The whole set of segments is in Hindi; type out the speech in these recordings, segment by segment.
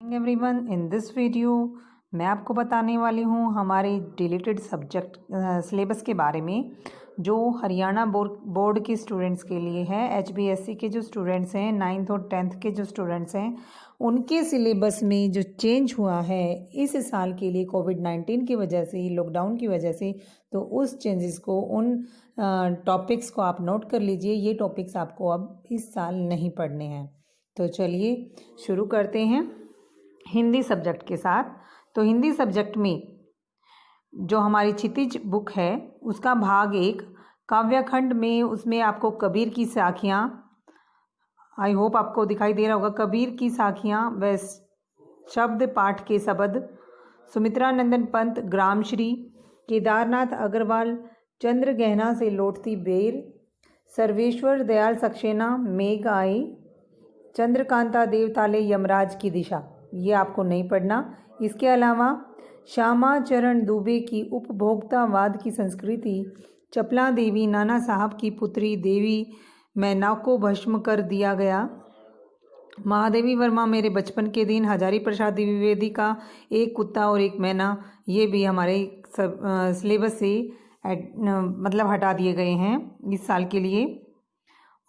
एवरीवन, इन दिस वीडियो मैं आपको बताने वाली हूँ हमारे डिलीटेड सब्जेक्ट सिलेबस के बारे में, जो हरियाणा बोर्ड के स्टूडेंट्स के लिए है। HBSC के जो स्टूडेंट्स हैं, 9th और 10th के जो स्टूडेंट्स हैं, उनके सिलेबस में जो चेंज हुआ है इस साल के लिए कोविड-19 की वजह से, लॉकडाउन की वजह से, तो उस चेंजेस को, उन टॉपिक्स को आप नोट कर लीजिए। ये टॉपिक्स आपको अब इस साल नहीं पढ़ने हैं। तो चलिए शुरू करते हैं हिंदी सब्जेक्ट के साथ। तो हिंदी सब्जेक्ट में जो हमारी क्षितिज बुक है उसका भाग 1 काव्यखंड में, उसमें आपको कबीर की साखियाँ, आई होप आपको दिखाई दे रहा होगा, कबीर की साखियाँ व शब्द पाठ के शब्द, सुमित्रानंदन पंत ग्रामश्री, केदारनाथ अग्रवाल चंद्र गहना से लौटती बेर, सर्वेश्वर दयाल सक्सेना मेघ आई, चंद्रकांता देवताले यमराज की दिशा, ये आपको नहीं पढ़ना। इसके अलावा श्यामा चरण दुबे की उपभोक्तावाद की संस्कृति, चपला देवी नाना साहब की पुत्री देवी मैना को भस्म कर दिया गया, महादेवी वर्मा मेरे बचपन के दिन, हजारी प्रसाद द्विवेदी का एक कुत्ता और एक मैना, ये भी हमारे सिलेबस से मतलब हटा दिए गए हैं इस साल के लिए।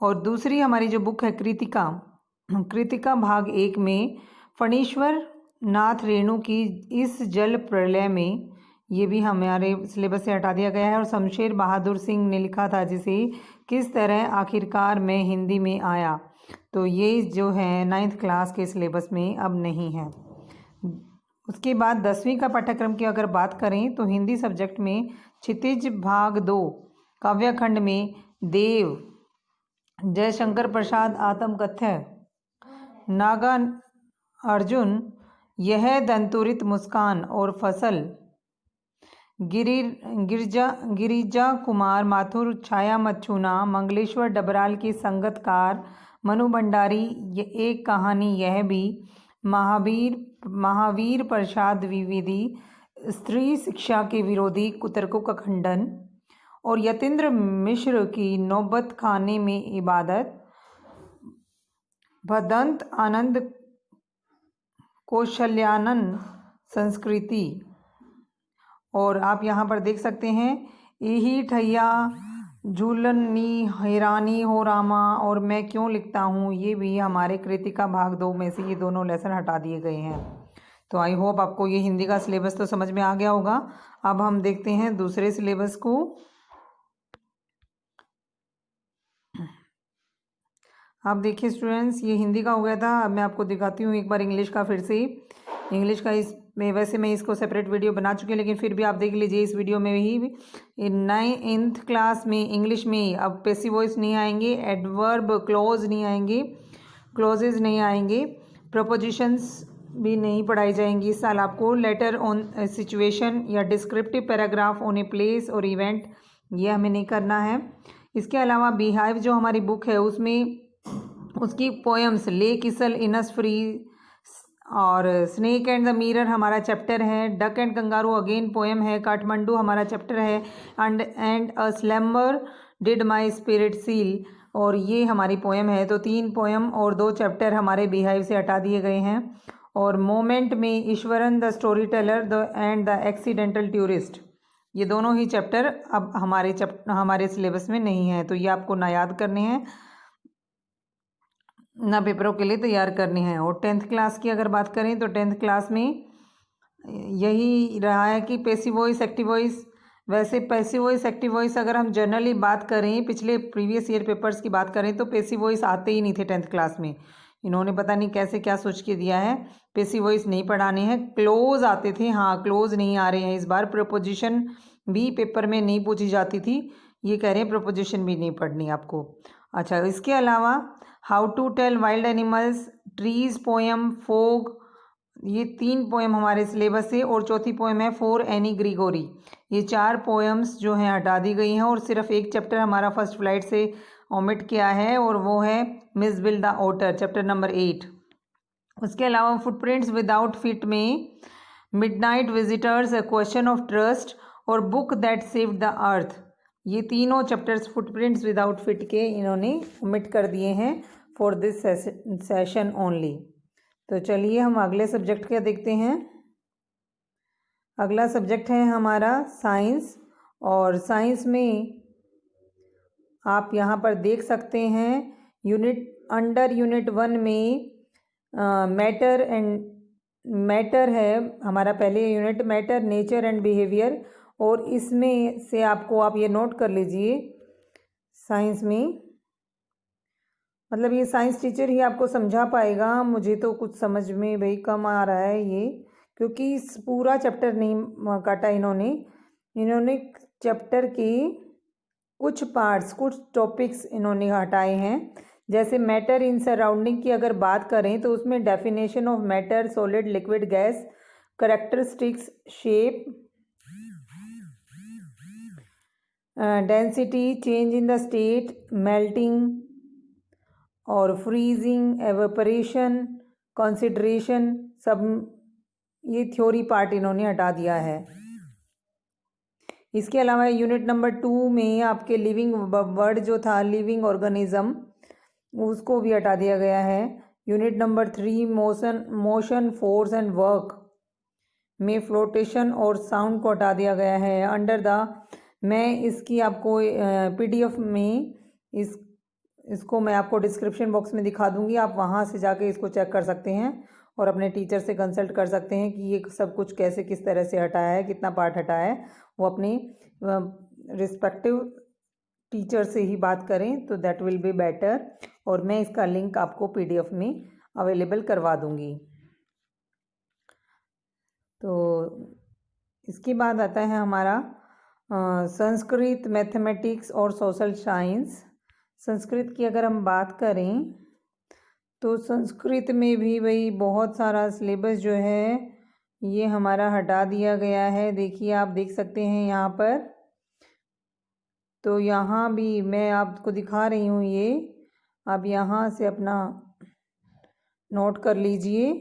और दूसरी हमारी जो बुक है कृतिका भाग 1 में फणीश्वर नाथ रेणु की इस जल प्रलय में, ये भी हमारे सिलेबस से हटा दिया गया है। और शमशेर बहादुर सिंह ने लिखा था जिसे किस तरह आखिरकार मैं हिंदी में आया, तो ये जो है 9th क्लास के सिलेबस में अब नहीं है। उसके बाद 10वीं का पाठ्यक्रम की अगर बात करें तो हिंदी सब्जेक्ट में क्षितिज भाग 2 काव्यखंड में देव, जयशंकर प्रसाद आत्मकथ्य, नागा अर्जुन, यह दंतुरित मुस्कान और फसल, गिरिजा कुमार माथुर, छाया मच्छूना, मंगलेश्वर डबराल के संगतकार, मनु भंडारी, एक कहानी यह भी, महावीर प्रसाद द्विवेदी, स्त्री शिक्षा के विरोधी कुतर्कों का खंडन, और यतीन्द्र मिश्र की नौबत खाने में इबादत, भदंत आनंद कौशल्यानंद संस्कृति। और आप यहाँ पर देख सकते हैं यही ठैया झूलनी हैरानी हो रामा और मैं क्यों लिखता हूँ, ये भी हमारे कृतिका भाग 2 में से ये दोनों लेसन हटा दिए गए हैं। तो आई होप आपको ये हिंदी का सिलेबस तो समझ में आ गया होगा। अब हम देखते हैं दूसरे सिलेबस को। आप देखिए स्टूडेंट्स, ये हिंदी का हो गया था। अब मैं आपको दिखाती हूँ एक बार इंग्लिश का फिर से। इंग्लिश का इसमें वैसे मैं इसको सेपरेट वीडियो बना चुकी हूँ, लेकिन फिर भी आप देख लीजिए इस वीडियो में ही 9th क्लास में इंग्लिश में अब पैसिव वॉइस नहीं आएंगे, एडवर्ब क्लॉज नहीं आएंगे, क्लॉजेज नहीं आएंगे, प्रपोजिशंस भी नहीं पढ़ाई जाएंगी इस साल आपको। लेटर ऑन सिचुएशन या descriptive paragraph on a place और इवेंट, ये हमें नहीं करना है। इसके अलावा बिहाइव जो हमारी बुक है उसमें उसकी पोएम्स ले किसल इनस फ्री और स्नेक एंड द मिरर हमारा चैप्टर है, duck and kangaroo again poem है, काठमांडू हमारा चैप्टर है, and a slumber did my spirit seal, और ये हमारी पोएम है। तो 3 पोएम और 2 चैप्टर हमारे बिहाइव से हटा दिए गए हैं। और मोमेंट में Eswaran the story teller and the accidental tourist, ये दोनों ही चैप्टर अब हमारे सिलेबस में नहीं है, तो ये आपको ना याद करने हैं ना पेपरों के लिए तैयार करने हैं। और 10th क्लास की अगर बात करें तो 10th क्लास में यही रहा है कि पैसिव वॉइस एक्टिव वॉइस। वैसे पैसिव वॉइस एक्टिव वॉइस अगर हम जनरली बात करें, पिछले प्रीवियस ईयर पेपर्स की बात करें, तो पैसिव वॉइस आते ही नहीं थे 10th क्लास में। इन्होंने पता नहीं कैसे क्या सोच के दिया है, पैसिव वॉइस नहीं पढ़ाने हैं। क्लोज आते थे, हाँ क्लोज नहीं आ रहे हैं इस बार। प्रपोजिशन भी पेपर में नहीं पूछी जाती थी, ये कह रहे हैं प्रपोजिशन भी नहीं पढ़नी आपको। अच्छा, इसके अलावा how to tell wild animals, trees poem, fog, ये 3 पोएम हमारे सिलेबस से, और चौथी पोएम है फॉर एनी ग्रिगोरी। ये 4 पोएम्स जो हैं हटा दी गई हैं, और सिर्फ एक चैप्टर हमारा फर्स्ट फ्लाइट से ओमिट किया है, और वो है Mijbil the otter, chapter number 8। उसके अलावा फुटप्रिंट्स विदाउट फिट में midnight visitors, a question of trust, और book that saved the earth, ये तीनों चैप्टर्स फुटप्रिंट्स विदाउट फिट के इन्होंने ओमिट कर दिए हैं फॉर दिस सेशन ओनली। तो चलिए हम अगले सब्जेक्ट क्या देखते हैं। अगला सब्जेक्ट है हमारा साइंस, और साइंस में आप यहाँ पर देख सकते हैं यूनिट 1 में मैटर है हमारा। पहले unit matter, nature and behaviour, और इसमें से आपको आप ये नोट कर लीजिए, साइंस में मतलब ये साइंस टीचर ही आपको समझा पाएगा। मुझे तो कुछ समझ में भाई कम आ रहा है ये, क्योंकि इस पूरा चैप्टर नहीं काटा इन्होंने चैप्टर की कुछ पार्ट्स, कुछ टॉपिक्स इन्होंने हटाए हैं। जैसे मैटर इन सराउंडिंग की अगर बात करें तो उसमें definition of matter, solid, liquid, gas, characteristics, shape, density, change in the state, melting और फ्रीजिंग, एवेपोरेशन, कंसिडरेशन, सब ये थ्योरी पार्ट इन्होंने हटा दिया है। इसके अलावा यूनिट नंबर 2 में आपके लिविंग वर्ड जो था, लिविंग ऑर्गेनिज्म, उसको भी हटा दिया गया है। Unit number 3 motion, force and work में फ्लोटेशन और साउंड को हटा दिया गया है। अंडर द, मैं इसकी आपको PDF में इसको मैं आपको डिस्क्रिप्शन बॉक्स में दिखा दूंगी, आप वहाँ से जाके इसको चेक कर सकते हैं और अपने टीचर से कंसल्ट कर सकते हैं कि ये सब कुछ कैसे, किस तरह से हटाया है, कितना पार्ट हटाया है। वो अपने रिस्पेक्टिव टीचर से ही बात करें तो दैट विल बी बेटर, और मैं इसका लिंक आपको PDF में अवेलेबल करवा दूंगी। तो इसके बाद आता है हमारा संस्कृत, मैथमेटिक्स और सोशल साइंस। संस्कृत की अगर हम बात करें तो संस्कृत में भी भाई बहुत सारा सिलेबस जो है ये हमारा हटा दिया गया है। देखिए, आप देख सकते हैं यहाँ पर, तो यहाँ भी मैं आपको दिखा रही हूँ ये, आप यहाँ से अपना नोट कर लीजिए,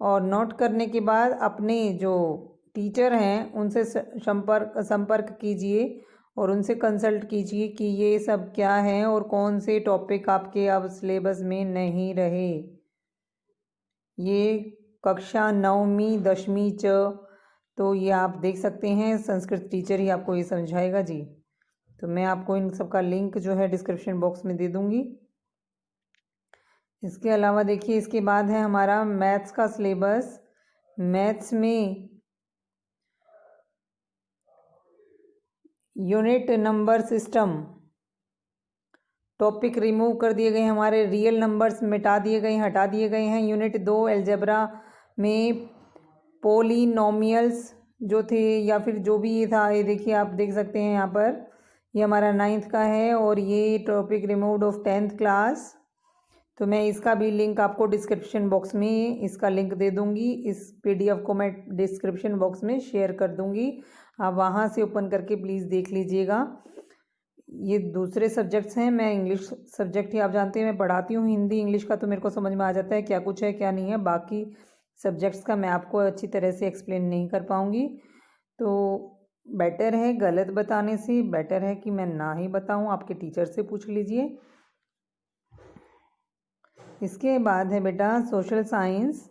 और नोट करने के बाद अपने जो टीचर हैं उनसे संपर्क कीजिए और उनसे कंसल्ट कीजिए कि ये सब क्या है और कौन से टॉपिक आपके अब सिलेबस में नहीं रहे। ये कक्षा 9वीं 10वीं तो ये आप देख सकते हैं, संस्कृत टीचर ही आपको ये समझाएगा जी। तो मैं आपको इन सब का लिंक जो है डिस्क्रिप्शन बॉक्स में दे दूँगी। इसके अलावा देखिए, इसके बाद है हमारा मैथ्स का सिलेबस। मैथ्स में unit number system topic remove कर दिए गए, हमारे रियल नंबर्स मिटा दिए गए, हटा दिए गए हैं। यूनिट 2 अलजेब्रा में पोलिनोमियल्स जो थे या फिर जो भी ये था, ये देखिए आप देख सकते हैं यहाँ पर, ये हमारा 9th का है और ये topic removed of 10th class. तो मैं इसका भी लिंक आपको डिस्क्रिप्शन बॉक्स में इसका लिंक दे दूँगी। इस PDF को मैं डिस्क्रिप्शन बॉक्स में शेयर कर दूँगी, आप वहाँ से ओपन करके प्लीज़ देख लीजिएगा। ये दूसरे सब्जेक्ट्स हैं, मैं इंग्लिश सब्जेक्ट ही आप जानते हैं मैं पढ़ाती हूँ, हिंदी इंग्लिश का तो मेरे को समझ में आ जाता है क्या कुछ है क्या नहीं है। बाकी सब्जेक्ट्स का मैं आपको अच्छी तरह से एक्सप्लेन नहीं कर पाऊँगी, तो बेटर है गलत बताने से बेटर है कि मैं ना ही बताऊँ, आपके टीचर से पूछ लीजिए। इसके बाद है बेटा सोशल साइंस,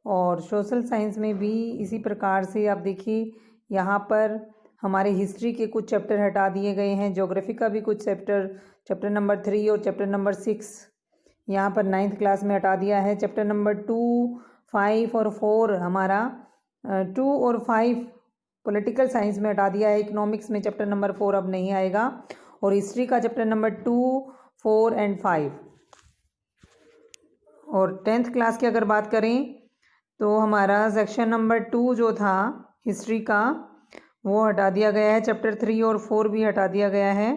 और सोशल साइंस में भी इसी प्रकार से आप देखिए, यहाँ पर हमारे हिस्ट्री के कुछ चैप्टर हटा दिए गए हैं, ज्योग्राफी का भी कुछ चैप्टर नंबर 3 और चैप्टर नंबर 6 यहाँ पर 9th क्लास में हटा दिया है। चैप्टर नंबर 2, 5 और 4 हमारा 2 और 5 पॉलिटिकल साइंस में हटा दिया है। इकोनॉमिक्स में चैप्टर नंबर 4 अब नहीं आएगा, और हिस्ट्री का चैप्टर नंबर 2, 4 एंड 5। और 10th क्लास की अगर बात करें तो हमारा सेक्शन नंबर 2 जो था हिस्ट्री का वो हटा दिया गया है। चैप्टर 3 और 4 भी हटा दिया गया है,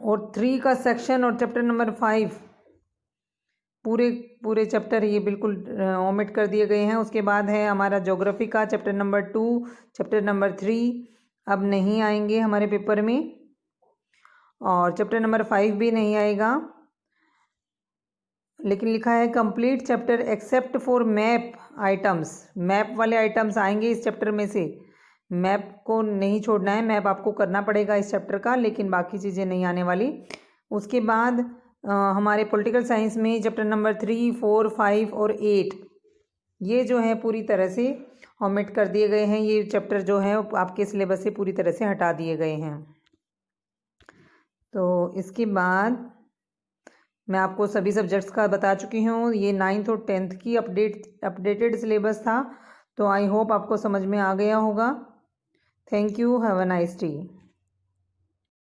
और 3 का सेक्शन और चैप्टर नंबर 5 पूरे चैप्टर ये बिल्कुल ओमिट कर दिए गए हैं। उसके बाद है हमारा ज्योग्राफी का चैप्टर नंबर 2, चैप्टर नंबर 3 अब नहीं आएंगे हमारे पेपर में, और चैप्टर नंबर 5 भी नहीं आएगा। लेकिन लिखा है complete chapter except for map items, map वाले आइटम्स आएंगे इस चैप्टर में से, मैप को नहीं छोड़ना है, मैप आपको करना पड़ेगा इस चैप्टर का, लेकिन बाकी चीज़ें नहीं आने वाली। उसके बाद हमारे पॉलिटिकल साइंस में चैप्टर नंबर 3, 4, 5 और 8 ये जो है पूरी तरह से ओमिट कर दिए गए हैं। ये चैप्टर जो है आपके सिलेबस से पूरी तरह से हटा दिए गए हैं। तो इसके बाद मैं आपको सभी सब्जेक्ट्स का बता चुकी हूँ। ये 9th और 10th की अपडेटेड सिलेबस था। तो आई होप आपको समझ में आ गया होगा। Thank you, have a nice day.